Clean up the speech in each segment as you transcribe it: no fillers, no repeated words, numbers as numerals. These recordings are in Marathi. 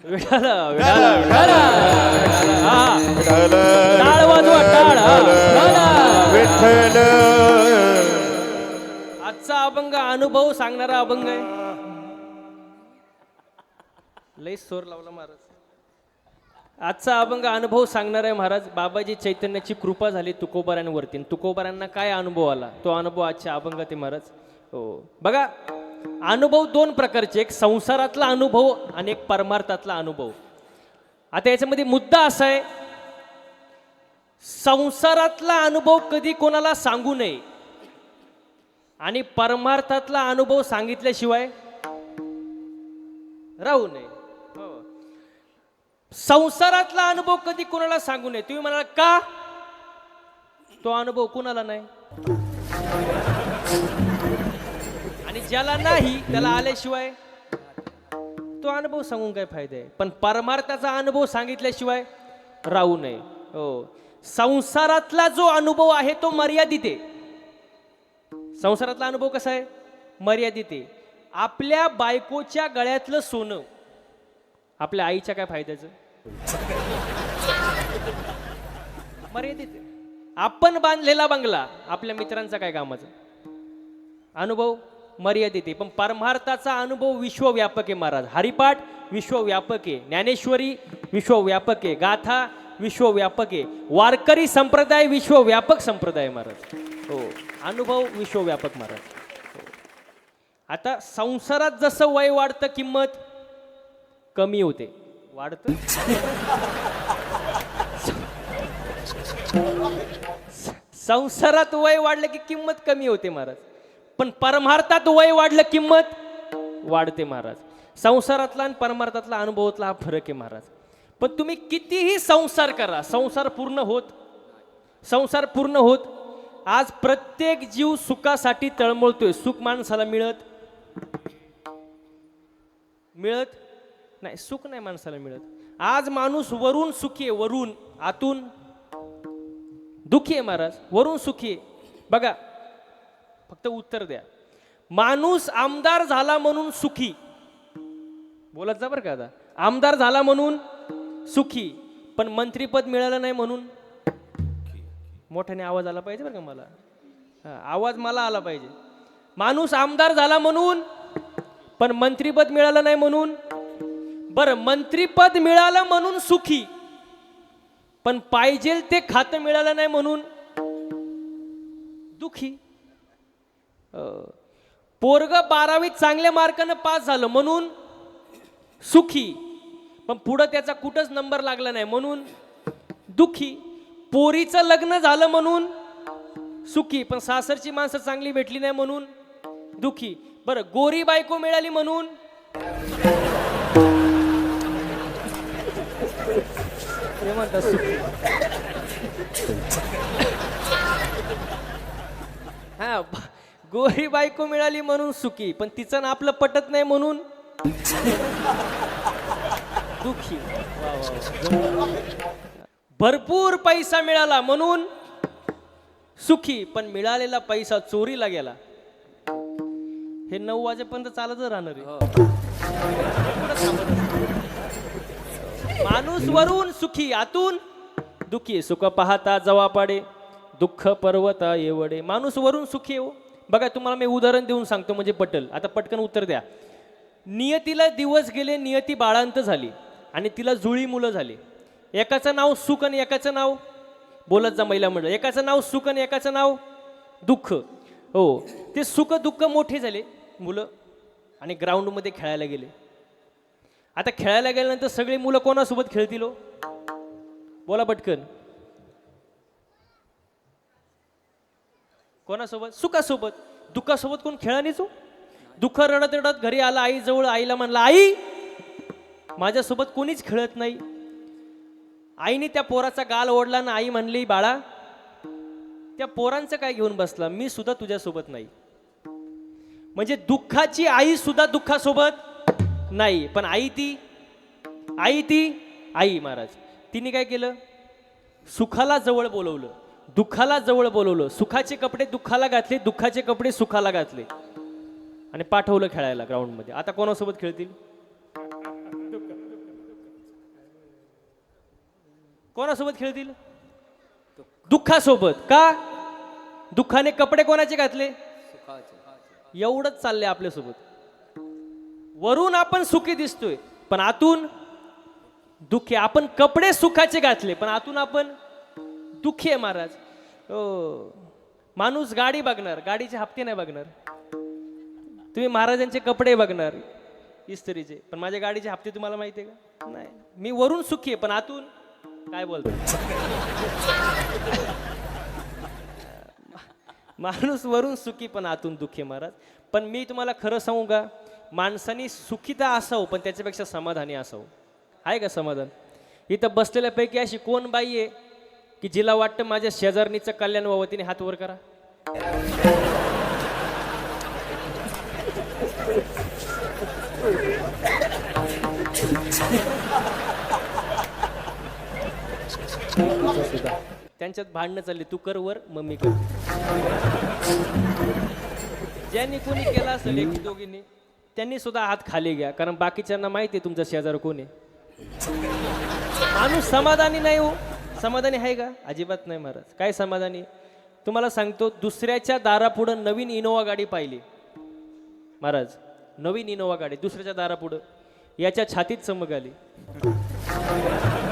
विठाल विठाल विठाल हा टाळ वाजवा टाळ विठ्ठल आजचा अभंग अनुभव सांगणारा अभंग आहे. लय सोर लावला महाराज. आजचा अभंग अनुभव सांगणार आहे महाराज. बाबाजी चैतन्याची कृपा झाली तुकोबारांवरती. तुकोबारांना काय अनुभव आला तो अनुभव आजच्या अभंगात आहे महाराज. हो बघा, अनुभव दोन प्रकारचे, एक संसारातला अनुभव आणि एक परमार्थातला अनुभव. आता याच्यामध्ये मुद्दा असा आहे, संसारातला अनुभव कधी कोणाला सांगू नये आणि परमार्थातला अनुभव सांगितल्याशिवाय राहू नये. संसारातला अनुभव कधी कोणाला सांगू नये. तुम्ही म्हणाल का? तो अनुभव कोणाला नाही आणि ज्याला नाही त्याला आल्याशिवाय तो अनुभव सांगून काय फायदा आहे. पण परमार्थाचा अनुभव सांगितल्याशिवाय राहू नये. हो, संसारातला जो अनुभव आहे तो मर्यादित आहे. संसारातला अनुभव कसा आहे? मर्यादित आहे. आपल्या बायकोच्या गळ्यातलं सोनं आपल्या आईच्या काय फायद्याचं? मर्यादित आहे. आपण बांधलेला बंगला आपल्या मित्रांचा काय कामाचा? अनुभव मर्यादित आहे. पण परमार्थाचा अनुभव विश्वव्यापक आहे महाराज. हरिपाठ विश्वव्यापक आहे, ज्ञानेश्वरी विश्वव्यापक आहे, गाथा विश्वव्यापक आहे, वारकरी संप्रदाय विश्वव्यापक संप्रदाय महाराज. हो, अनुभव विश्वव्यापक महाराज. हो. आता संसारात जसं वय वाढतं किंमत कमी होते. वाढतं संसारात वय वाढलं की किंमत कमी होते महाराज. पण परमार्थात वय वाढलं किंमत वाढते महाराज. संसारातला आणि परमार्थातला अनुभवातला हा फरक आहे महाराज. पण तुम्ही कितीही संसार करा, संसार पूर्ण होत. आज प्रत्येक जीव सुखासाठी तळमळतोय. सुख माणसाला मिळत नाही, सुख नाही माणसाला मिळत. आज माणूस वरून सुखी आहे, वरून, आतून दुखी आहे महाराज. वरून सुखी आहे. बघा, फक्त उत्तर द्या. माणूस आमदार झाला म्हणून सुखी, बोलत जा बरं का. आता आमदार झाला म्हणून सुखी, पण मंत्रीपद मिळालं नाही म्हणून मोठ्याने आवाज आला पाहिजे बरं का मला. आवाज मला आला पाहिजे. माणूस आमदार झाला म्हणून, पण मंत्रीपद मिळालं नाही म्हणून. बरं, मंत्रीपद मिळालं म्हणून सुखी, पण पाहिजे ते खातं मिळालं नाही म्हणून दुखी. पोरग 12वीत चांगल्या मार्कानं पास झालं म्हणून सुखी, पण पुढं त्याचा कुठंच नंबर लागला नाही म्हणून दुखी. पोरीचं लग्न झालं म्हणून सुखी, पण सासरची माणसं चांगली भेटली नाही म्हणून दुखी. बरं, गोरी बायको मिळाली म्हणून हा, गोरी बायको मिळाली म्हणून सुखी, पण तिचं ना आपलं पटत नाही म्हणून दुखी. भरपूर पैसा मिळाला म्हणून सुखी, पण मिळालेला पैसा चोरीला गेला. हे 9 वाजेपर्यंत चालतच राहणार आहे. माणूस वरून सुखी, आतून दुखी. सुख पाहता जवा पाडे, दुःख पर्वता एवढे. माणूस वरून सुखी आहे. बघा, तुम्हाला मी उदाहरण देऊन सांगतो म्हणजे पटल. आता पटकन उत्तर द्या. नियतीला दिवस गेले, नियती बाळांत झाली आणि तिला जुळी मुलं झाली. एकाचं नाव सुख आणि एकाचं नाव, बोलत जा महिला मंडळ, एकाचं नाव सुख आणि एकाचं नाव दुःख. हो, ते सुख दुःख मोठे झाले मुलं आणि ग्राउंडमध्ये खेळायला गेले. आता खेळायला गेल्यानंतर सगळी मुलं कोणासोबत खेळतील हो? बोला पटकन. कोणासोबत? सुखासोबत. दुःखासोबत कोण खेळानीच हो. दुःख रडत रडत घरी आला आईजवळ. आईला म्हणला, आई माझ्यासोबत कोणीच खेळत नाही. आईने त्या पोराचा गाल ओढला ना आई म्हणली, बाळा त्या पोरांचं काय घेऊन बसला, मी सुद्धा तुझ्यासोबत नाही. म्हणजे दुःखाची आई सुद्धा दुःखासोबत नाही. पण आई महाराज, तिने काय केलं? सुखाला जवळ बोलवलं, दुःखाला जवळ बोलवलं. सुखाचे कपडे दुःखाला घातले, दुःखाचे कपडे सुखाला घातले आणि पाठवलं खेळायला ग्राउंडमध्ये. आता कोणासोबत खेळतील? कोणासोबत खेळतील? दुःखासोबत. का? दुःखाने कपडे कोणाचे घातले? एवढंच चाललंय आपल्यासोबत. वरून आपण सुखी दिसतोय पण आतून दुःखी. आपण कपडे सुखाचे घातले पण आतून आपण दुःखी आहे महाराज. हो, माणूस गाडी बघणार, गाडीचे हप्ते नाही बघणार. तुम्ही महाराजांचे कपडे बघणार इस्त्रीचे, पण माझ्या गाडीचे हप्ते तुम्हाला माहिती आहे का? नाही. मी वरून सुखी आहे पण आतून काय बोलतो? माणूस वरून सुखी पण आतून दुःखी महाराज. पण मी तुम्हाला खरं सांगू का, माणसाने सुखीता असावं पण त्याच्यापेक्षा समाधानी असावं. आहे का समाधान? इथं बसलेल्यापैकी अशी कोण बाई आहे की जिला वाटतं माझ्या शेजारणीचं कल्याण व्हावं? तिने हात वर करा. त्यांच्यात भांडणं चालली, तू कर वर मम्मी कर. ज्यांनी कोणी केला असेल एकी दोघींनी त्यांनी सुद्धा हात खाली घ्या, कारण बाकीच्यांना माहिती आहे तुमचा शेजार कोण आहे. माणूस समाधानी नाही हो. समाधानी आहे का? अजिबात नाही महाराज. काय समाधानी? तुम्हाला सांगतो, दुसऱ्याच्या दारापुढं नवीन इनोवा गाडी पाहिली महाराज, नवीन इनोवा गाडी दुसऱ्याच्या दारापुढं, याच्या छातीत चमक आली.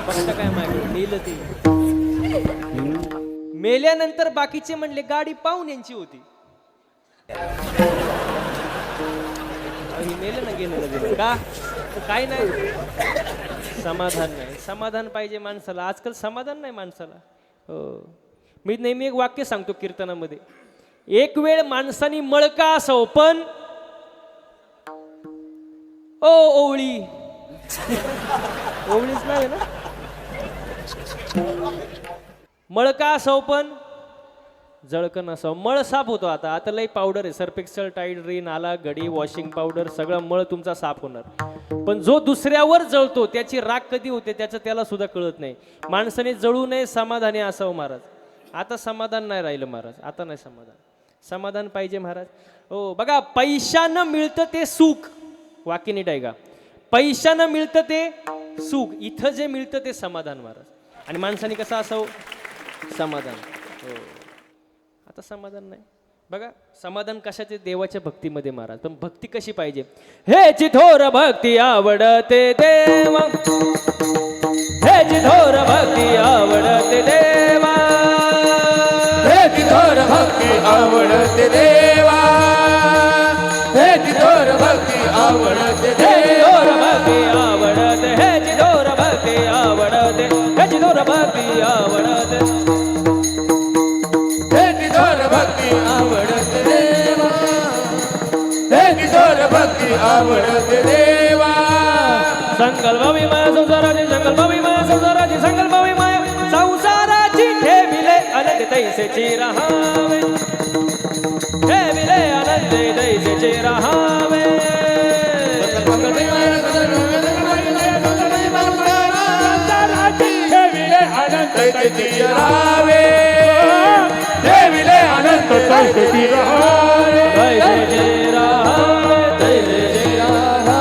फक्त काय माहिती मेलं ते. मेल्यानंतर बाकीचे म्हणले गाडी पाहून यांची होती. मेलं ना, गेलं का? काय नाही, समाधान नाही. समाधान पाहिजे माणसाला. आजकाल समाधान नाही माणसाला. हो, मी नेहमी एक वाक्य सांगतो कीर्तनामध्ये, एक वेळ माणसानी मळका असावं पण ओ ओवळी ओवळीच नाही ना, मळका असावं पण जळकं नसावं. मळ साफ होतो. आता आता लई पावडर आहे, सर्फ एक्सेल, टाईड, रिन, आला, घडी, वॉशिंग पावडर, सगळं मळ तुमचा साफ होणार. पण जो दुसऱ्यावर जळतो त्याची राग कधी होते त्याचं त्याला सुद्धा कळत नाही. माणसाने जळू नये, समाधानी असावं महाराज. आता समाधान नाही राहिलं महाराज. आता नाही समाधान. समाधान पाहिजे महाराज. हो बघा, पैशानं मिळतं ते सुख. वाक्य नीट आहे का? पैशानं मिळतं ते सुख. इथं जे मिळतं ते समाधान महाराज. आणि माणसाने कसं असावं? समाधान. हो, आता समाधान नाही. बघा, समाधान कशाचे? देवाच्या भक्तीमध्ये महाराज. पण भक्ती कशी पाहिजे? हेची थोर भक्ती आवडते देवा, हेची थोर भक्ती आवडते देवा, हेची थोर भक्ती आवडते देवा, हेची थोर भक्ती आवडते आवडते, हेची थोर भक्ती आवडते, हेची थोर भक्ती आवडते, हेची थोर भक्ती आवडते देवा, हेची थोर भक्ती आवडते देवा. संकल्प विमाय संसाराची, संकल्प विमाय संसाराची, संकल्प विमाय संसाराची, ठेविले अनंत तैसेची रहावे, ठेविले अनंत तैसेची रहावे. तैसेची रहावे, ठेविले अनंत तैसेची रहावे, तैसेची रहावे, तैसेची रहावे.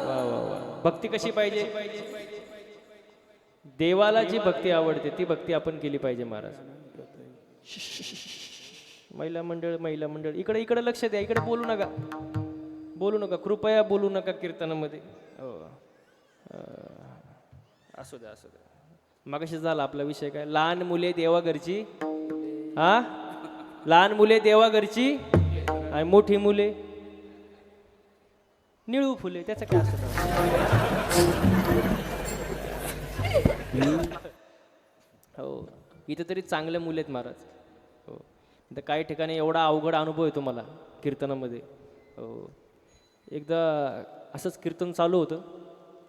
वा वा वा. भक्ती कशी पाहिजे? देवाला जी भक्ती आवडते ती भक्ती आपण केली पाहिजे महाराज. महिला मंडळ, महिला मंडळ, इकडे इकडे लक्ष द्या. इकडे बोलू नका, बोलू नका, कृपया बोलू नका कीर्तनामध्ये. हो, असू द्या, असू द्या. मगाशी झाला आपला विषय काय? लहान मुले देवा घरची. हा, लहान मुले देवा घरची आणि मोठी मुले निळू फुले. त्याचं काय असतं? हो, इथे तरी चांगले मुले आहेत महाराज. हो, तर काही ठिकाणी एवढा अवघड अनुभव आहे तुम्हाला कीर्तनामध्ये. हो, एकदा असंच कीर्तन चालू होतं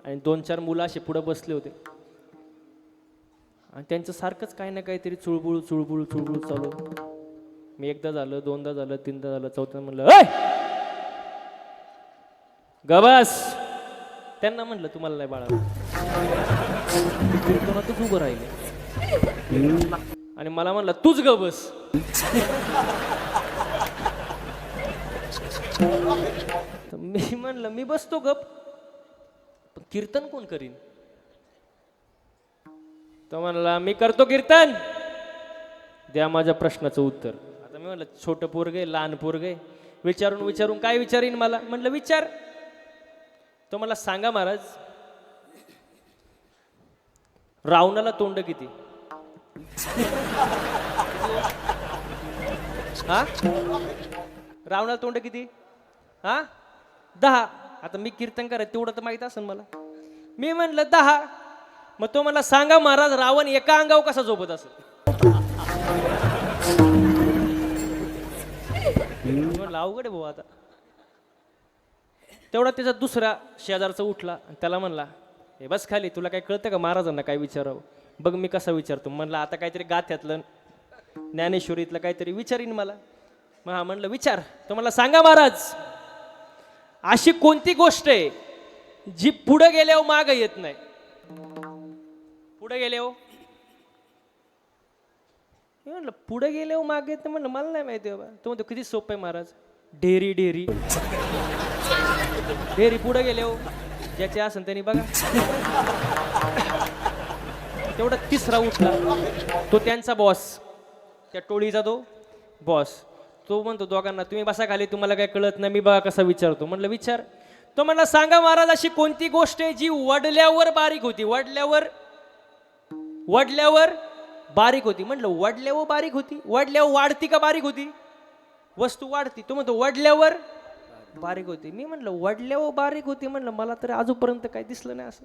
आणि 2-4 मुलं असे पुढं बसले होते आणि त्यांचं सारखंच काही ना काहीतरी चुळबुळ चुळबुळ चुळबुळ चालू. मी एकदा झालं, दोनदा झालं, तीनदा झालं, चौथ्या म्हणलं ए गबस. त्यांना म्हणलं तुम्हाला नाही बाळा. कीर्तनातच उभं राहिले आणि मला म्हणलं तूच गबस. मी म्हणलं मी बसतो गप, पण कीर्तन कोण करीन? तो म्हणला मी करतो कीर्तन, द्या माझ्या प्रश्नाचं उत्तर. आता मी म्हणलं छोटं पोरग आहे, लहान पोरग आहे, विचारून विचारून काय विचारीन मला. म्हणलं विचार. तो मला सांगा महाराज, रावणाला तोंड किती? हा, रावणाला तोंड किती? हा, 10. आता मी कीर्तन करायचं तेवढं तर माहित असेल मला. मी म्हणलं 10. मग तो मला सांगा महाराज, रावण एका अंगावर कसा झोपत असेल? म्हणलं अवघड आहे भाऊ. आता तेवढा त्याचा दुसरा शेजारचा उठला आणि त्याला म्हणला, हे बस खाली, तुला काय कळतं का महाराजांना काय विचारावं? बघ मी कसा विचारतो. म्हणलं आता काहीतरी गाथ्यातलं ज्ञानेश्वरीतलं काहीतरी विचारीन मला. मग हा म्हणलं विचार. तो मला सांगा महाराज, अशी कोणती गोष्ट आहे जी पुढे गेल्यावर मागं येत नाही? पुढे गेल्यावर, म्हणलं पुढे गेल्यावर मागे येत नाही. म्हणलं मला नाही माहिती बाबा. तो म्हणतो किती सोपं आहे महाराज, ढेरी ढेरी ढेरी पुढे गेल्यावर ज्याचे असेल त्यांनी बघा. तेवढा तिसरा उठला, तो त्यांचा बॉस, त्या टोळीचा तो बॉस. तो म्हणतो दोघांना, तुम्ही बसा खाली, तुम्हाला काय कळत नाही, मी बघा कसा विचारतो. म्हणलं विचार. तो म्हणला सांगा महाराज, अशी कोणती गोष्ट आहे जी वडल्यावर बारीक होती? वडल्यावर बारीक होती. म्हणलं वडल्यावर बारीक होती, वडल्यावर वाढती का बारीक होती? वस्तू वाढती. तो म्हणतो वडल्यावर बारीक होती. मी म्हणलं वडल्यावर बारीक होती. म्हणलं मला तरी आजूपर्यंत काही दिसलं नाही असं.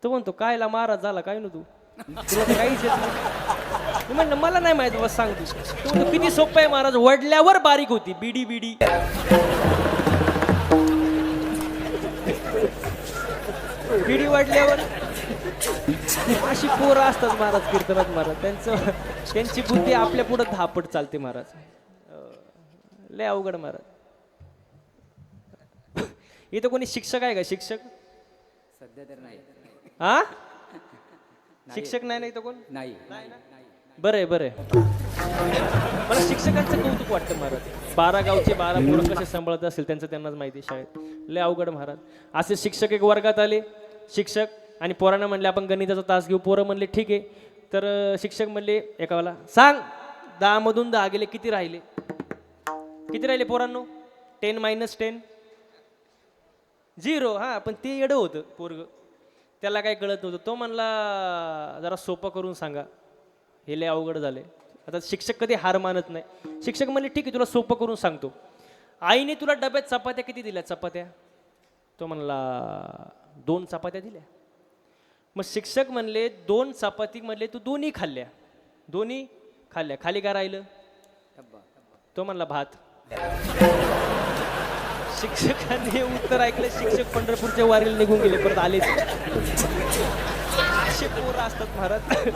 तो म्हणतो कायला महाराज झाला काय ना तू, तुला तर काहीच येत नाही. मी म्हणलं मला नाही माहिती, बस सांग तू. तो म्हणतो किती सोपं आहे महाराज, वडल्यावर बारीक होती. बिडी बिडी बिडी वाढल्यावर. अशी पोरं असतात महाराज कीर्तनात महाराज. त्यांची बुद्धी आपल्या पुढे 10 पट चालते महाराज. लय अवघड महाराज. इथं कोणी शिक्षक आहे का? शिक्षक सध्या तर नाही. हा, शिक्षक नाही नाही तर कोण नाही. बरं आहे बरं आहे. मला शिक्षकांचं कौतुक वाटतं महाराज. 12 गावचे 12 पोरं कसे सांभाळत असेल त्यांचं त्यांनाच माहिती. शाळेत लय अवघड महाराज. असे शिक्षक एक वर्गात आले. शिक्षक आणि पोरांना म्हणले आपण गणिताचा तास घेऊ. पोरं म्हणले ठीक आहे. तर शिक्षक म्हणले एकाला, सांग 10 मधून 10 गेले किती राहिले? किती राहिले पोरांनो? 10 - 10 0. हा, पण ते येडं होतं पोरग, त्याला काय कळत नव्हतं. तो म्हणला जरा सोपं करून सांगा, हे लय अवघड झाले. आता शिक्षक कधी हार मानत नाही. शिक्षक म्हणले ठीक आहे तुला सोपं करून सांगतो. आईने तुला डब्यात चपात्या किती दिल्या? चपात्या. तो म्हणला 2 चपात्या दिल्या. मग शिक्षक म्हणले 2 चपाती म्हणले तू दोन्ही खाल्ल्या. दोन्ही खाल्ल्या, खाली काय राहिलं? तो म्हणला भात. शिक्षकांनी उत्तर ऐकलं. शिक्षक पंढरपूरच्या वारीला निघून गेले, परत आलेच. असे पोरं असतात महाराज.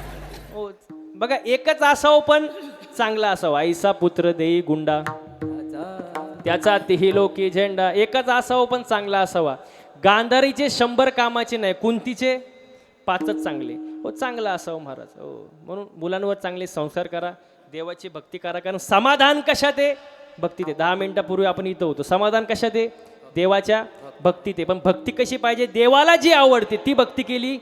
हो बघा, एकच असावं पण चांगला असावा. आईसा पुत्र देई गुंडा, त्याचा तिही लोकी झेंडा. एकच असावं पण चांगला असावा. गांधारीचे 100 कामाचे नाही, कुंतीचे 5च चांगले. हो चांगला असावं महाराज. हो, म्हणून मुलांवर चांगले संस्कार करा, देवाची भक्ती करा. कारण समाधान कशात आहे? भक्तीत आहे. 10 मिनिटापूर्वी आपण इथं होतो. समाधान कशात आहे? देवाच्या भक्तीत आहे. पण भक्ती कशी पाहिजे? देवाला जी आवडते ती भक्ती केली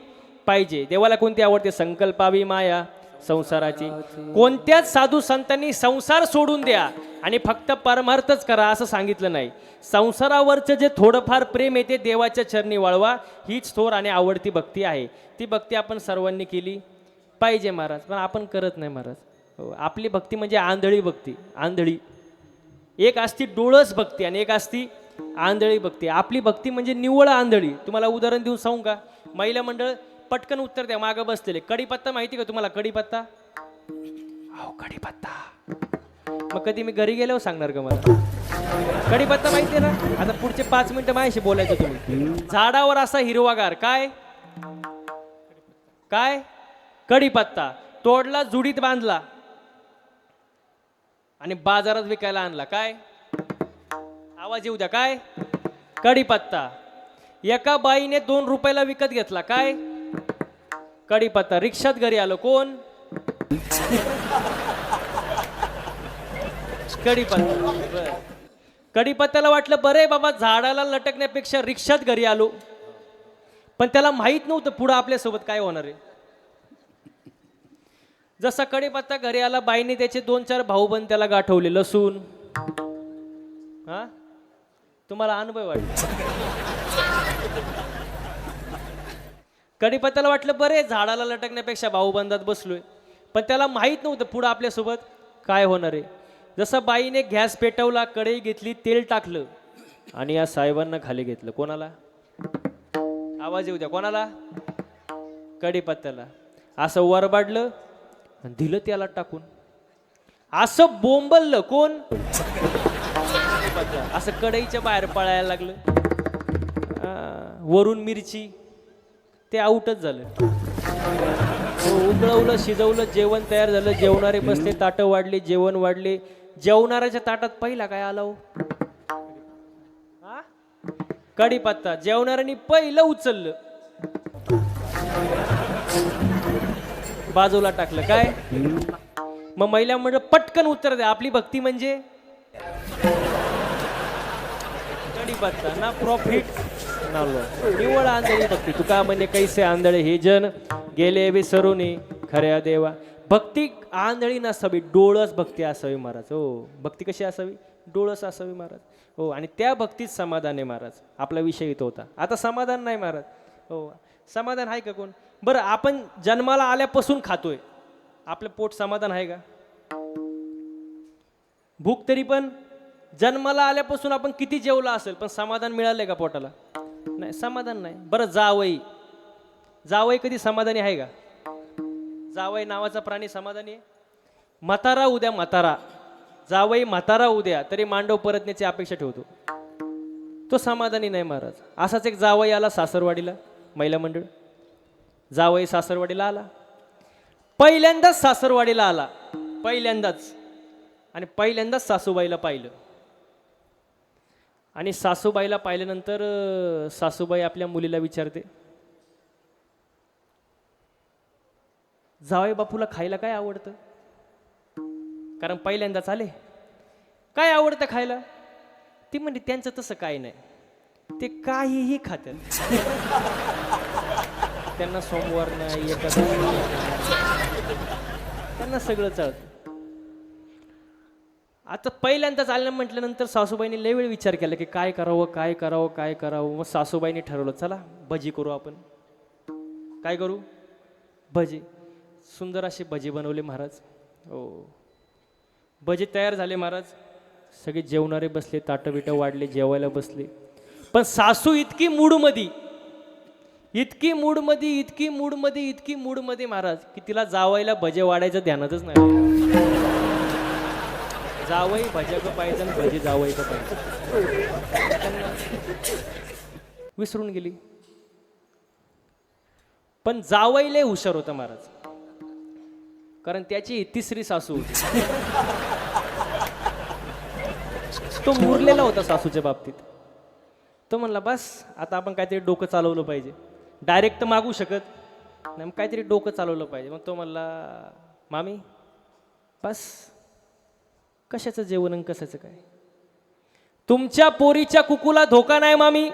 पाहिजे. देवाला कोणती आवडते? संकल्पावी माया संसाराची. कोणत्याच साधू संतांनी संसार सोडून द्या आणि फक्त परमार्थच करा असं सांगितलं नाही. संसारावरचं जे थोडंफार प्रेम आहे ते देवाच्या चरणी वळवा. हीच थोर आणि आवडती भक्ती आहे. ती भक्ती आपण सर्वांनी केली पाहिजे महाराज. पण आपण करत नाही महाराज. आपली भक्ती म्हणजे आंधळी भक्ती. आंधळी एक असती डोळस भक्ती आणि एक असती आंधळी भक्ती. आपली भक्ती म्हणजे निव्वळ आंधळी. तुम्हाला उदाहरण देऊन सांगू का? महिला मंडळ पटकन उत्तर द्या. मागं बसलेले. कढीपत्ता माहिती का तुम्हाला? कढीपत्ता. अहो कढीपत्ता. मग कधी मी घरी गेल्यावर सांगणार का मला? कढीपत्ता माहिती आहे ना? आता पुढचे 5 मिनिटं माझ्याशी बोलायचं तुम्ही. झाडावर असा हिरवागार काय? काय? कढीपत्ता. तोडला, जुडीत बांधला आणि बाजारात विकायला आणला. काय? आवाज येऊ द्या. काय? कढीपत्ता. एका बाईने 2 रुपयाला विकत घेतला. काय? कढीपत्ता. रिक्षात घरी आलो. कोण? कढीपत्ता. कढीपत्त्याला वाटलं बरे बाबा, झाडाला लटकण्यापेक्षा रिक्षात घरी आलो. पण त्याला माहित नव्हतं पुढं आपल्यासोबत काय होणार आहे. जसा कढीपत्ता घरी आला बाईने त्याचे 2-4 भाऊबंद त्याला गाठवले लसूण. हा तुम्हाला अनुभव वाटतो. कढीपत्त्याला वाटलं बरे झाडाला लटकण्यापेक्षा भाऊबंदात बसलोय, पण त्याला माहित नव्हतं पुढं आपल्यासोबत काय होणार आहे. जसं बाईने गॅस पेटवला, कढई घेतली, तेल टाकलं आणि या साहेबांना खाली घेतलं. कोणाला? आवाज येऊ द्या. कोणाला? कढीपत्त्याला. असं वरबाडलं आणि दिलं त्याला टाकून. असं बोंबललं कोण? असं कढईच्या बाहेर पळायला लागलं. वरून मिरची, ते आउटच झालं. उकळवलं, शिजवलं, जेवण तयार झालं. जेवणारे बसले, ताटं वाढले, जेवण वाढले. जेवणाऱ्याच्या ताटात पहिला काय आला हो? कढीपत्ता. जेवणाऱ्यांनी पहिलं उचललं, बाजूला टाकलं. काय मग महिला म्हणजे पटकन उत्तर द्या. आपली भक्ती म्हणजे कढीपत्ता ना प्रॉफिट ना लॉस. निवळ आंधळी भक्ती. तुका म्हणे कैसे आंधळे हे जन गेले विसरूनी खऱ्या देवा. भक्ती आंधळी नसावी, डोळस भक्ती असावी महाराज. हो, भक्ती कशी असावी? डोळस असावी महाराज. हो, आणि त्या भक्तीत समाधान आहे महाराज. आपला विषय इथं होता. आता समाधान नाही महाराज. हो, समाधान आहे का कोण? बरं, आपण जन्माला आल्यापासून खातोय, आपलं पोट समाधान आहे का? भूक तरी पण जन्माला आल्यापासून आपण किती जेवला असेल, पण समाधान मिळालंय का पोटाला? नाही, समाधान नाही. बरं, जावई, जावई कधी समाधानी आहे का? जावई नावाचा प्राणी समाधानी आहे? म्हातारा उद्या म्हातारा, जावई म्हातारा उद्या तरी मांडव परतण्याची अपेक्षा ठेवतो, तो समाधानी नाही महाराज. असाच एक जावई आला सासरवाडीला. महिला मंडळ, जावई सासरवाडीला आला. पहिल्यांदाच सासरवाडीला आला, पहिल्यांदाच. आणि पहिल्यांदाच सासूबाईला पाहिलं. आणि सासूबाईला पाहिल्यानंतर सासूबाई आपल्या मुलीला विचारते, जावई बापूला खायला काय आवडतं? कारण पहिल्यांदाच आले. काय आवडतं खायला? ती म्हणजे त्यांचं तसं काय नाही, ते काहीही खातात. त्यांना सोमवार नाही, एखादं त्यांना सगळं चालतं. आता पहिल्यांदाच आलं म्हटल्यानंतर सासूबाईने लय वेळ विचार केला की काय करावं काय करावं काय करावं. मग सासूबाईने ठरवलं, चला भजी करू आपण. काय करू? भजी. सुंदर असे भजी बनवले महाराज. हो, भजी तयार झाले महाराज. सगळे जेवणारे बसले, ताटं बिटं वाढले, जेवायला बसले. पण सासू इतकी मूडमध्ये, इतकी मूडमध्ये, इतकी मूडमध्ये, इतकी मूडमध्ये महाराज, की तिला जावायला भजे वाढायचं ध्यानातच नाही. जावई भज्या का पाहिजे, भजी जावई का पाहिजे, विसरून गेली. पण जावई लय हुशार होता महाराज, कारण त्याची तिसरी सासू होती. तो मुरलेला होता सासूच्या बाबतीत. तो म्हणला, बस आता आपण काहीतरी डोकं चालवलं पाहिजे. डायरेक्ट तर मागू शकत नाही, मग काहीतरी डोकं चालवलं पाहिजे. मग तो म्हणला, मामी बस, कशाचं जेवण आणि कशाचं काय? तुमच्या पोरीच्या कुकूला धोका नाही मामी.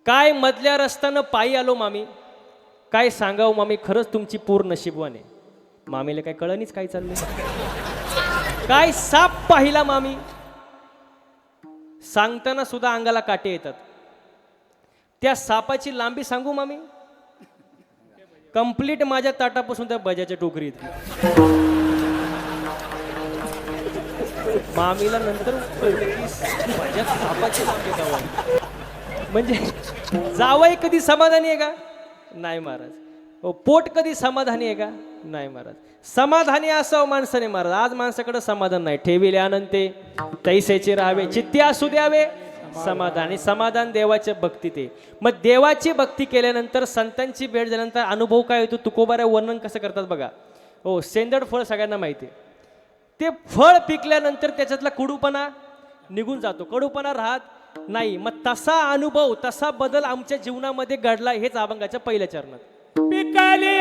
काय मधल्या रस्त्यानं पायी आलो मामी, काय सांगावं मामी, खरंच तुमची पोर नशीबवान आहे. मामीला काय कळणीच काय चाललंय. काय साप पाहिला मामी, सांगताना सुद्धा अंगाला काटे येतात. त्या सापाची लांबी सांगू मामी, कंप्लीट माझ्या ताटापासून त्या भज्याच्या टोकरीत. मामीला नंतर भज्यात सापाची लांबी गावाली. म्हणजे जावई कधी समाधानी आहे का? नाही महाराज. पोट कधी समाधानी आहे का? नाही महाराज. समाधानी असावं माणसाने महाराज. आज माणसाकडे समाधान नाही. ठेविले अनंते तैसेचे राहावे, चित्ती असू द्यावे समाधान. आणि समाधान देवाच्या भक्तीत आहे. मग देवाची भक्ती केल्यानंतर, संतांची भेट झाल्यानंतर अनुभव काय होतो? तुकोबाऱ्या वर्णन कसं करतात बघा. हो, सेंदड फळ सगळ्यांना माहिती आहे. ते फळ पिकल्यानंतर त्याच्यातला कडूपणा निघून जातो, कडूपणा राहत नाही. मग तसा अनुभव, तसा बदल आमच्या जीवनामध्ये घडला. हेच अभंगाच्या पहिल्या चरणात. पिकली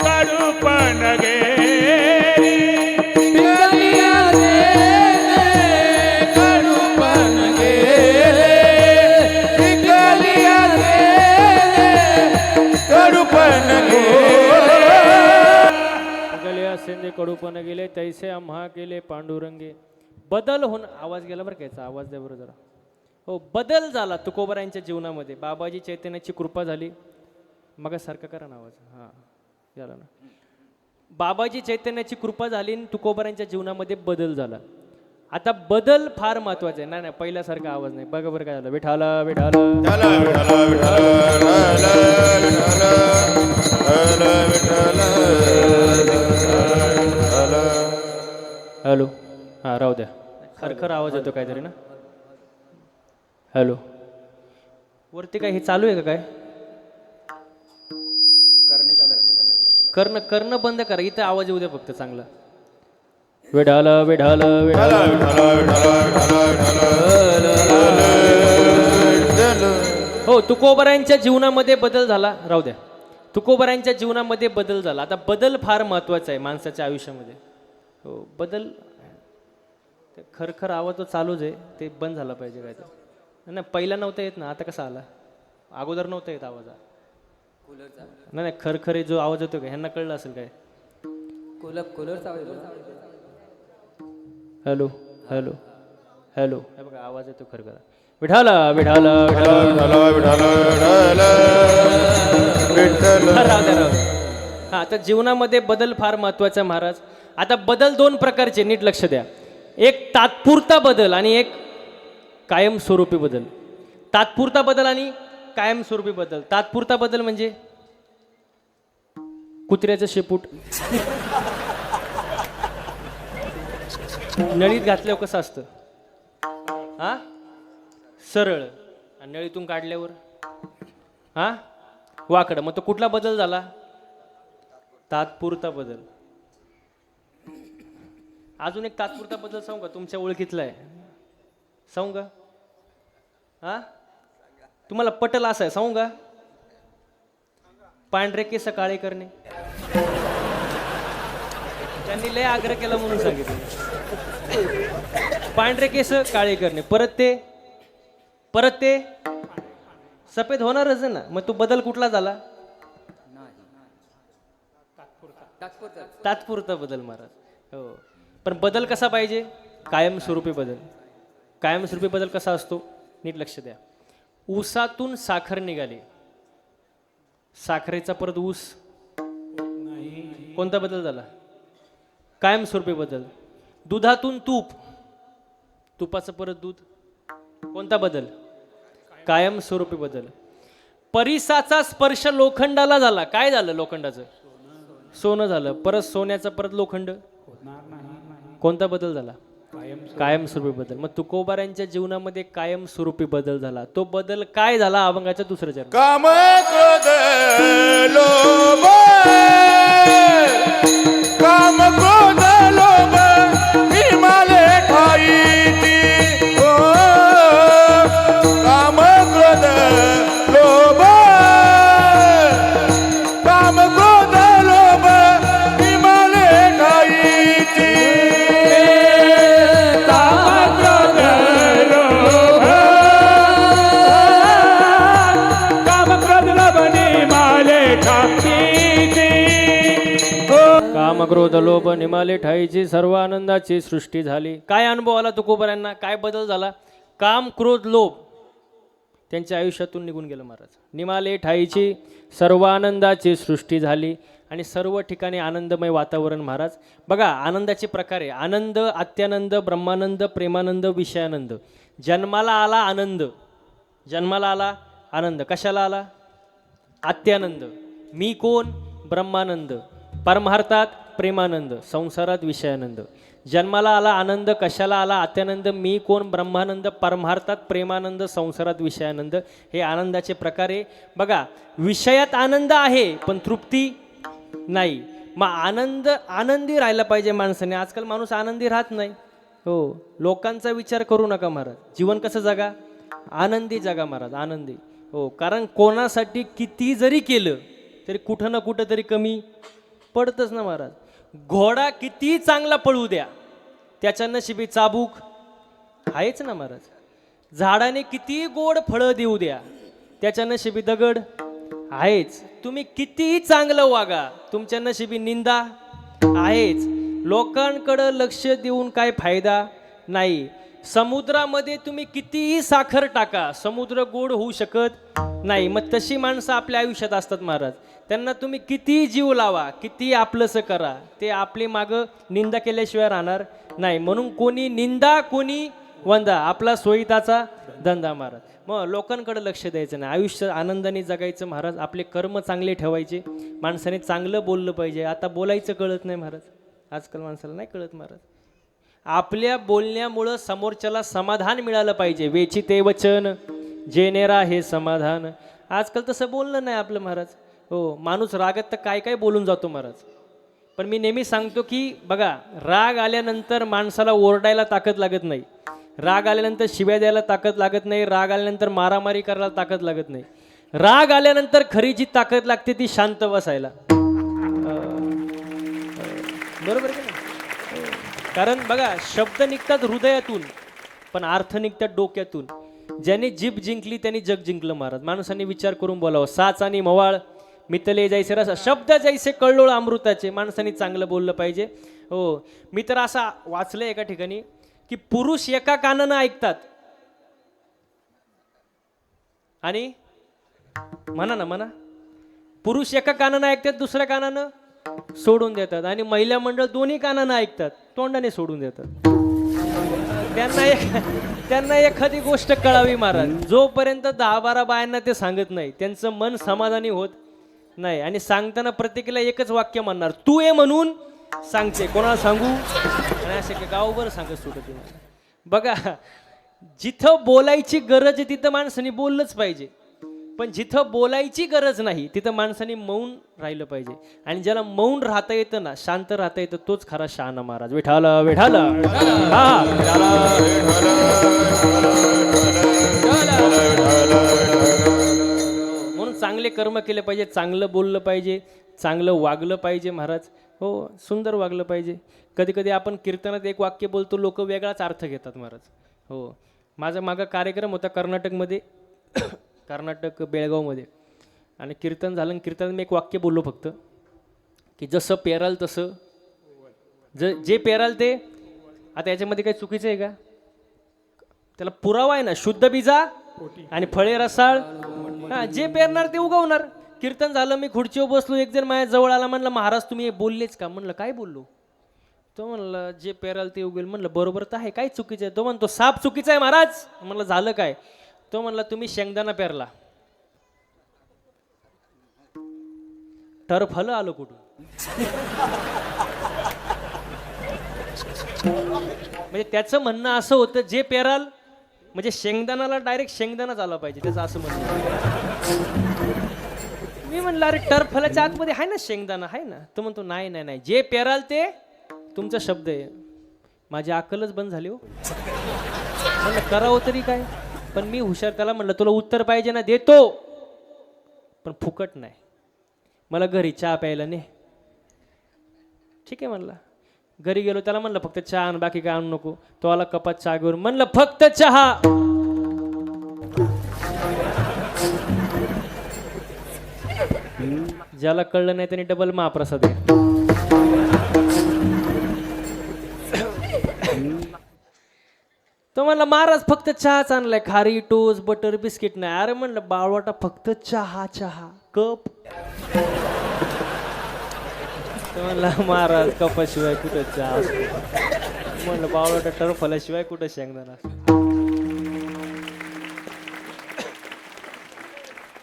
कडूपण शिंदे कडूपण गेले तैसे आम्हा केले पांडुरंगे. बदल होऊन आवाज गेला बरं कायचा आवाज द्या बरं जरा. हो बदल झाला तुकोबारायांच्या जीवनामध्ये. बाबाजी चैतन्याची कृपा झाली. मग सारखं करा ना आवाज. हां झाला ना. बाबाजी चैतन्याची कृपा झाली आणि तुकोबारायांच्या जीवनामध्ये बदल झाला. आता बदल फार महत्वाचा आहे. नाही नाही पहिल्यासारखा आवाज नाही. बघा बरं काय झालं. विठाला विठाला हॅलो. हां राहू द्या. खरखर आवाज येतो काहीतरी ना. हॅलो. वरती काय हे चालू आहे का काय. करणे चालू आहे. करणं करणं बंद करा. इथं आवाज येऊ द्या फक्त चांगला. विठाल विठाल विठाल हो तुकोबारायांच्या जीवनामध्ये बदल झाला. राहू द्या. तुकोबारायांच्या जीवनामध्ये बदल झाला. आता बदल फार महत्वाचा आहे माणसाच्या आयुष्यामध्ये. हो बदल खरखर आवाज तो चालूच आहे. ते बंद झाला पाहिजे काय तर. नाही पहिला नव्हता येत ना. आता कसा आला. अगोदर नव्हता येत आवाज. कूलरचा नाही नाही खरखर जो आवाज येतो का ह्यांना कळलं असेल काय. कूलरचा आवाज येतो. Hello hello hello. हे बघा आवाज येतो खरखर. विठाला विठाला हा. आता जीवनामध्ये बदल फार महत्वाचा आहे महाराज. आता बदल दोन प्रकारचे नीट लक्ष द्या. एक तात्पुरता बदल आणि एक कायमस्वरूपी बदल. तात्पुरता बदल आणि कायमस्वरूपी बदल. तात्पुरता बदल म्हणजे कुत्र्याचं शेपूट नळीत घातल्यावर कसं असतं. हा सरळ आणि नळीतून काढल्यावर हा वाकडं. मग तो कुठला बदल झाला. तात्पुरता बदल. अजून एक तात्पुरता बदल सांगू का तुमच्या ओळखीतला आहे. सांगू का. हा तुम्हाला पटल असं आहे. सांगू का. पांढरे केस काळे करणे. त्यांनी लय आग्रह केला म्हणून सांगितलं. पांढरे केस काळे करणे. परत ते सफेद होणारच आहे ना. मग तो बदल कुठला झाला. तात्पुरता बदल महाराज. हो पण बदल कसा पाहिजे. कायमस्वरूपी बदल. कायमस्वरूपी बदल कसा असतो नीट लक्ष द्या. ऊसातून साखर निघाली. साखरेचा परत ऊस. कोणता बदल झाला. कायमस्वरूपी बदल. दुधातून तूप. तुपाचं परत दूध. कोणता बदल. कायमस्वरूपी बदल. परिसाचा स्पर्श लोखंडाला झाला. काय झालं लोखंडाचं. सोनं झालं. परत सोन्याचं परत लोखंड. कोणता बदल झाला. कायमस्वरूपी बदल. मग तुकोबारायांच्या जीवनामध्ये कायमस्वरूपी बदल झाला. तो बदल काय झाला अभंगाच्या दुसरं चरण. काम क्रोध लोभ काम क्रोध लोभ हिमालय ठाईती ओ काम क्रोध लोभ काम क्रोध लोभ हिमालय ठाईती काम क्रोध लोभ काम क्रोध लोभ हिमालय ठाईती काम क्रोध लोभ निमाले ठाईची सर्व आनंदाची सृष्टी झाली. काय अनुभव आला तुकोबारायांना. काय बदल झाला. काम क्रोध लोभ त्यांच्या आयुष्यातून निघून गेलं महाराज. निमाले ठाईची सर्व आनंदाची सृष्टी झाली आणि सर्व ठिकाणी आनंदमय वातावरण महाराज. बघा आनंदाचे प्रकार आहे. आनंद, अत्यानंद, ब्रह्मानंद, प्रेमानंद, विषयानंद. जन्माला आला आनंद. जन्माला आला आनंद. कशाला आला. अत्यानंद. मी कोण. ब्रह्मानंद. परमार्थात प्रेमानंद. संसारात विषयानंद. जन्माला आला आनंद. कशाला आला अत्यानंद. मी कोण. ब्रह्मानंद. परमार्थात प्रेमानंद. संसारात विषयानंद. हे आनंदाचे प्रकार आहे. बघा विषयात आनंद आहे पण तृप्ती नाही. मग आनंदी राहायला पाहिजे माणसाने. आजकाल माणूस आनंदी राहत नाही. हो लोकांचा विचार करू नका महाराज. जीवन कसं जगा. आनंदी जगा महाराज. आनंदी. हो कारण कोणासाठी किती जरी केलं तरी कुठं ना कुठं तरी कमी पडतच ना महाराज. घोडा किती चांगला पळू द्या त्याच्या नशिबी चाबूक आहेच ना महाराज. झाडाने किती गोड फळं देऊ द्या त्याच्या नशिबी दगड आहेच. तुम्ही किती चांगलं वागा तुमच्या नशिबी निंदा आहेच. लोकांकडं लक्ष देऊन काय फायदा नाही. समुद्रामध्ये तुम्ही कितीही साखर टाका, समुद्र गोड होऊ शकत नाही. मग तशी माणसं आपल्या आयुष्यात असतात महाराज. त्यांना तुम्ही कितीही जीव लावा, किती आपलंसं करा, ते आपली मागं निंदा केल्याशिवाय राहणार नाही. म्हणून कोणी निंदा कोणी वंदा, आपला सोयीताचा धंदा महाराज. मग लोकांकडे लक्ष द्यायचं नाही, आयुष्य आनंदाने जगायचं महाराज. आपले कर्म चांगले ठेवायचे, माणसाने चांगलं बोललं पाहिजे. आता बोलायचं कळत नाही महाराज, आजकाल माणसाला नाही कळत महाराज. आपल्या बोलण्यामुळं समोरच्याला समाधान मिळालं पाहिजे. वेचिते वचन जेनेरा हे समाधान. आजकाल तसं बोलणं नाही आपलं महाराज. हो, माणूस रागात तर काय काय बोलून जातो महाराज. पण मी नेहमी सांगतो की बघा, राग आल्यानंतर माणसाला ओरडायला ताकद लागत नाही, राग आल्यानंतर शिव्या द्यायला ताकद लागत नाही, राग आल्यानंतर मारामारी करायला ताकद लागत नाही. राग आल्यानंतर खरी जी ताकद लागते ती शांत बसायला. बरोबर की नाही? कारण बघा, शब्द निघतात हृदयातून पण अर्थ निघतात डोक्यातून. ज्याने जीभ जिंकली त्यांनी जग जिंकलं महाराज. माणसाने विचार करून बोलावं. साच आणि मवाळ मितले जैसे रस, शब्द जैसे कळलोळ अमृताचे. माणसाने चांगलं बोललं पाहिजे. हो, मी तर असं वाचलंय एका ठिकाणी की पुरुष एका कानानं ऐकतात आणि म्हणा पुरुष एका कानानं ऐकतात, दुसऱ्या कानानं सोडून देतात. आणि महिला मंडळ दोन्ही कानानं ऐकतात, तोंडाने सोडून देतात. त्यांना एखादी गोष्ट कळावी महाराज. जोपर्यंत 10-12 बायांना ते सांगत नाही, त्यांचं मन समाधानी होत नाही. आणि सांगताना प्रत्येकाला एकच वाक्य म्हणणार, तू ये म्हणून सांगते, कोणाला सांगू. आणि असे गावभर सांगत सुटत. बघा, जिथं बोलायची गरज आहे तिथं माणसाने बोललंच पाहिजे, पण जिथं बोलायची गरज नाही तिथं माणसाने मौन राहिलं पाहिजे. आणि ज्याला मौन राहता येतं ना, शांत राहता येतं, तोच खरा शहाणा महाराज. विठाल विठाल म्हणून चांगले कर्म केले पाहिजे, चांगलं बोललं पाहिजे, चांगलं वागलं पाहिजे महाराज. हो, सुंदर वागलं पाहिजे. कधी कधी आपण कीर्तनात एक वाक्य बोलतो, लोक वेगळाच अर्थ घेतात महाराज. हो, माझा मागं कार्यक्रम होता कर्नाटकमध्ये, कर्नाटक बेळगावमध्ये. आणि कीर्तन झालं. कीर्तनात मी एक वाक्य बोललो फक्त, की जसं पेराल तसं जे पेराल ते. आता याच्यामध्ये काही चुकीचं आहे का? त्याला पुरावा आहे ना, शुद्ध बीजा आणि फळे रसाळ. हा, जे पेरणार ते उगवणार. कीर्तन झालं, मी खुर्चीवर बसलो, एक जण माझ्या जवळ आला, म्हणलं महाराज तुम्ही बोललेच का? म्हणलं काय बोललो? तो म्हणलं जे पेराल ते उगेल. म्हणलं बरोबर तर आहे, काय चुकीचं आहे? तो म्हणतो साप चुकीचा आहे महाराज. म्हणलं झालं काय? तो म्हणला तुम्ही शेंगदाणा पेरला, तर फलं आलं कुठून? म्हणजे त्याचं म्हणणं असं होतं, जे पेराल म्हणजे शेंगदाणाला डायरेक्ट शेंगदाणाच आला पाहिजे, त्याचं असं म्हणणं. मी म्हणलं अरे टरफलाच्या आतमध्ये आहे ना शेंगदाणा, आहे ना? तो म्हणतो नाही नाही नाही, जे पेराल ते तुमचा शब्द आहे. माझी अक्कलच बंद झाली हो. म्हणलं करावं तरी काय? पण मी हुशार, त्याला म्हणलं तुला उत्तर पाहिजे ना, देतो, पण फुकट नाही. मला घरी चहा प्यायला ने. ठीक आहे म्हणला. घरी गेलो, त्याला म्हणलं फक्त चहा आण, बाकी काय आणू नको. तो आला कपात चहा घेऊन. म्हणलं फक्त चहा. ज्याला कळलं नाही त्याने डबल महाप्रसाद आहे. तो म्हणला महाराज फक्त चहाच आणलाय, खारी टोस्ट बटर बिस्किट नाही. अरे म्हणलं बाळवाटा, फक्त चहा चहा कप. तो म्हणला महाराज कपाशिवाय कुठं चहा असतो? म्हणलं बाळवाटा टरफलाशिवाय कुठं शेंगदाणा असतो?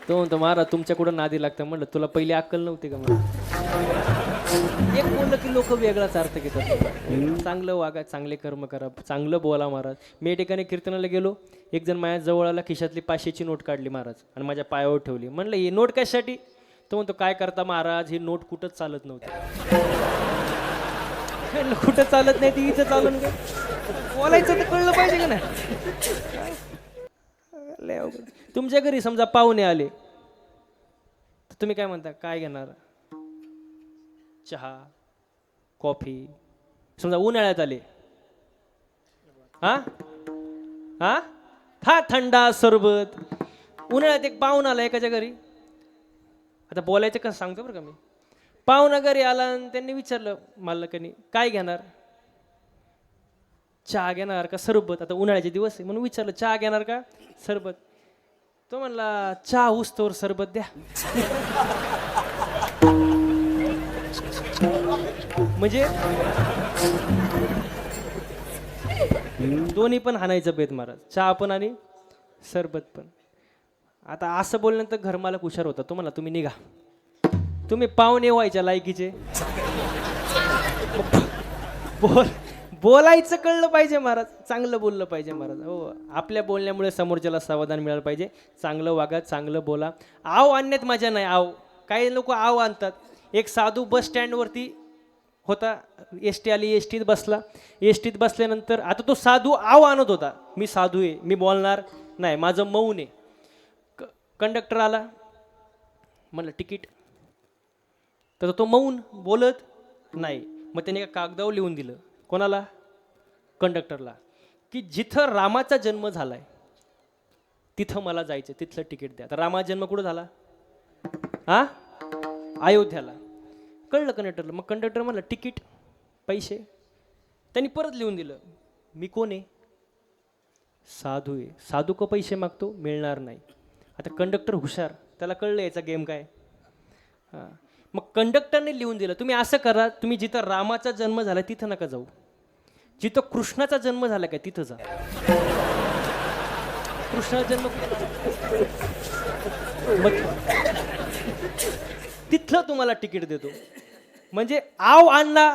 तो म्हणतो महाराज तुमच्या कुठं नादी लागतं. म्हणलं तुला पहिली अक्कल नव्हती का? म्हणलं एक बोललं की लोक वेगळाच अर्थ घेतात. चांगलं वागा, चांगले कर्म करा, चांगलं बोला महाराज. मी ठिकाणी कीर्तनाला गेलो, एक जण माझ्या जवळ आला, खिशातली 500ची नोट काढली महाराज आणि माझ्या पायावर ठेवली. म्हणलं ही नोट कशासाठी? तो म्हणतो काय करता महाराज, ही नोट कुठंच चालत नव्हती. कुठं चालत नाही ती इथं चालून काय? बोलायचं तर कळलं पाहिजे का नाही? तुमच्या घरी समजा पाहुणे आले तर तुम्ही काय म्हणता? काय घेणार? चहा, कॉफी. समजा उन्हाळ्यात आले, हा हा हा थंडा सरबत. उन्हाळ्यात एक पाहुणा आला एकाच्या घरी. आता बोलायचं कसं सांगतो बरं का मी. पाहुणा घरी आला आणि त्यांनी विचारलं मालकाने काय घेणार, चहा घेणार का सरबत, आता उन्हाळ्याचे दिवस आहे म्हणून विचारलं चहा घेणार का सरबत. तो म्हणला चहा उस्तोवर सरबत द्या. म्हणजे दोन्ही पण हाणायचं बेत महाराज, चहा पण आणि सरबत पण. आता असं बोलल्यानंतर घरमालक हुशार होता, तो म्हणला तुम्ही निघा, तुम्ही पाहुणे व्हायच्या लायकीचे. बोलायचं कळलं पाहिजे महाराज, चांगलं बोललं पाहिजे महाराज. हो, आपल्या बोलण्यामुळे समोरच्याला समाधान मिळालं पाहिजे. चांगलं वागा, चांगलं बोला. आव आणण्यात मजा नाही. आव काही लोक आव आणतात. एक साधू बस स्टँडवरती होता, एस टी आली, एस टीत बसला. एस टीत बसल्यानंतर आता तो साधू आव आणत होता, मी साधू आहे, मी बोलणार नाही, माझं मौन आहे. कंडक्टर आला, म्हणलं तिकीट, तर तो मौन, बोलत नाही. मग त्याने एका कागदावर लिहून दिलं, कोणाला, कंडक्टरला, की जिथं रामाचा जन्म झालाय तिथं मला जायचं, तिथलं तिकीट द्या. तर रामाचा जन्म कुठं झाला, हा, अयोध्याला. कळलं कंडक्टरला. मग कंडक्टर म्हणलं तिकीट, पैसे. त्यांनी परत लिहून दिलं, मी कोण आहे, साधू आहे, साधू को पैसे मागतो, मिळणार नाही. आता कंडक्टर हुशार, त्याला कळलं याचा गेम काय. हां, मग कंडक्टरने लिहून दिलं, तुम्ही असं करा, तुम्ही जिथं रामाचा जन्म झाला तिथं नका जाऊ, जिथं कृष्णाचा जन्म झाला काय तिथं जा. कृष्णाचा जन्म तिथलं तुम्हाला तिकीट देतो. म्हणजे आव आणला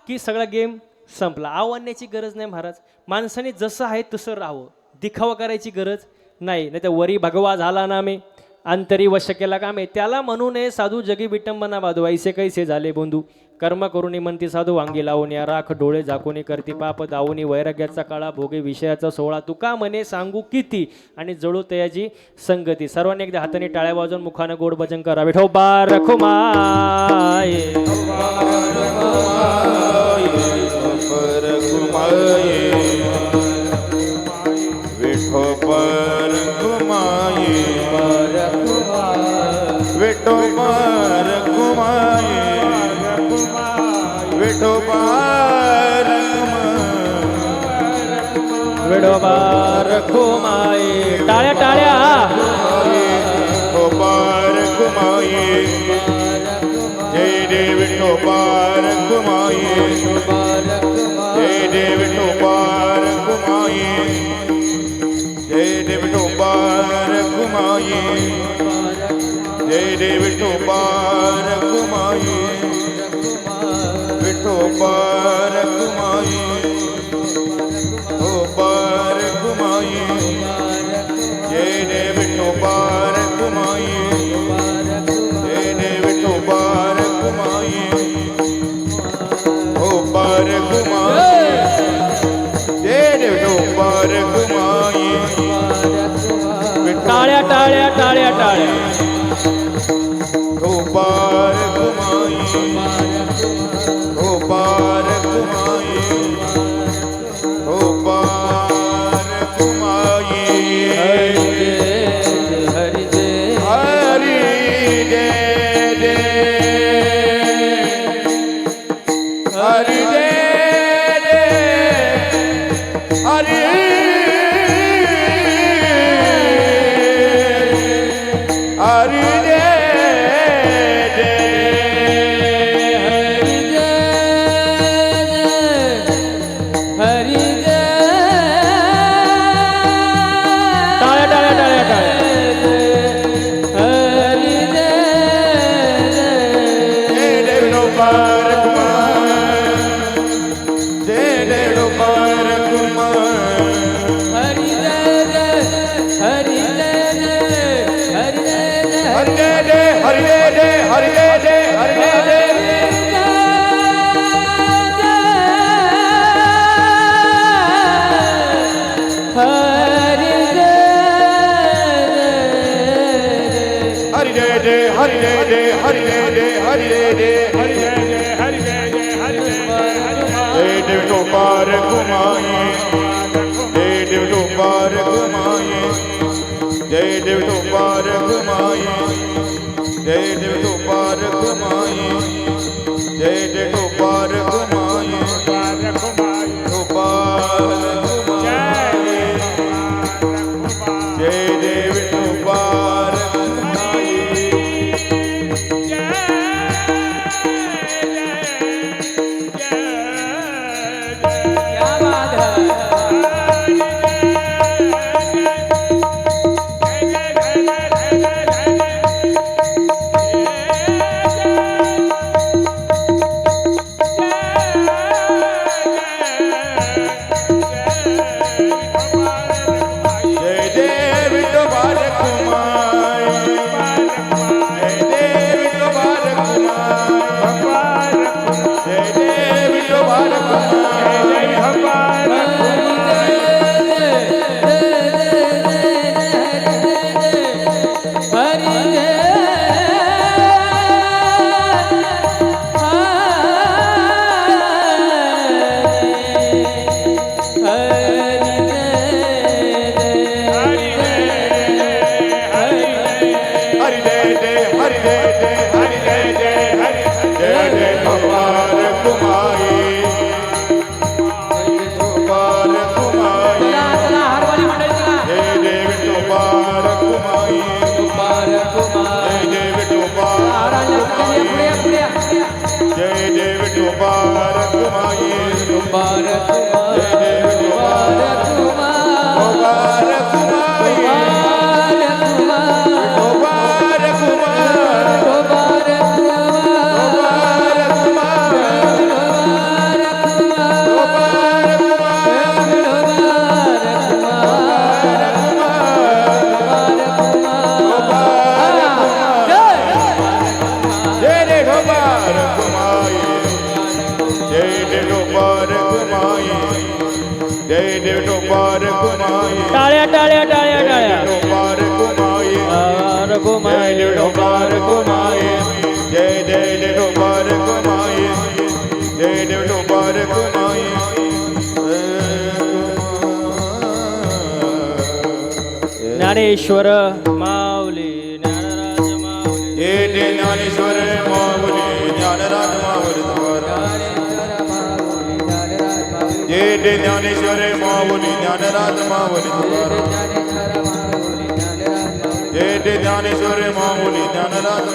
की सगळा गेम संपला. आव आणण्याची गरज नाही महाराज. माणसाने जसं आहे तसं राहावं, दिखावा करायची गरज नाही. नाही तर वरी भगवा झाला ना मे, अंतरी वश केला का मे, त्याला म्हणू नये साधू जगी विटंबना बाधू, ऐसे कैसे झाले बंधू. कर्म करुणी म्हणती साधू वांगी लावून, या राख डोळे झाकून करती पाप दावून, वैराग्याचा काळा भोगे विषयाचा सोहळा, तुका म्हणे सांगू किती, आणि जळू तयाची संगती. सर्वांनी एकदा हाताने टाळ्या वाजवून मुखानं गोड भजन करा. विठोबा रखुमाये, विठोबर घुमाये, विठोबर घुमाये, विठोबर विठोबा रखुमाये. टाळ्या टाळ्या. विठोबर घुमाये, जय देव विठोबर घुमाये, जय देव विठोबर घुमाये, जय देव विठोबर घुमाये, जय देव विठोबर घुमाये, विठोबर घुमाये, विठोबर घुमाये, जय देव विठोबर घुमाये, जय देव विठोबर घुमाये, विठोबर घुमाये, जय देव विठोबर घुमाये. टाळ्या टाळ्या टाळ्या टाळ्या. विठोबर घुमाये, विठोबर घुमाये, विठोबर घुमाये. हरि जय हरि जय जय, हरि जय जय, हरि हरि जय विठोबार घुमाये, जय देव विठोबार घुमाये, जय देव विठोबार घुमाये, जय देव विठोबार घुमाये, क्या बात है जय जय विठोबार कुमाई जय जय विठोबार कुमाई जय जय विठोबार कुमाई हरि जय जय हरि जय जय हरि जय जय हरि जय जय विठोबार कुमाई विठोबार कुमाई चला हरवाली मंडळी चला जय जय विठोबार कुमाई जय जय विठोबार पुढे पुढे जय जय विठोबार कुमाई कुमार जय जय विठोबार विठोबार कुमाई विठोबार कुमार विठोबार कुमार विठोबार जय जय विठोबार कुमाई जय जय विठोबार कुमाई जय जय विठोबार कुमाई टाळ्या टाळ्या टाळ्या टाळ्या विठोबार कुमाई रघुमाई जय विठोबार कुमाई जय जय विठोबार कुमाई जय जय विठोबार कुमाई ज्ञानेश्वर माऊली ज्ञानराज माऊली जय जय ज्ञानेश्वर माऊली ज्ञानराज माऊली जय जय ज्ञानेश्वर माऊली ज्ञानराज माऊली जय जय ज्ञानेश्वर माऊली ज्ञानराज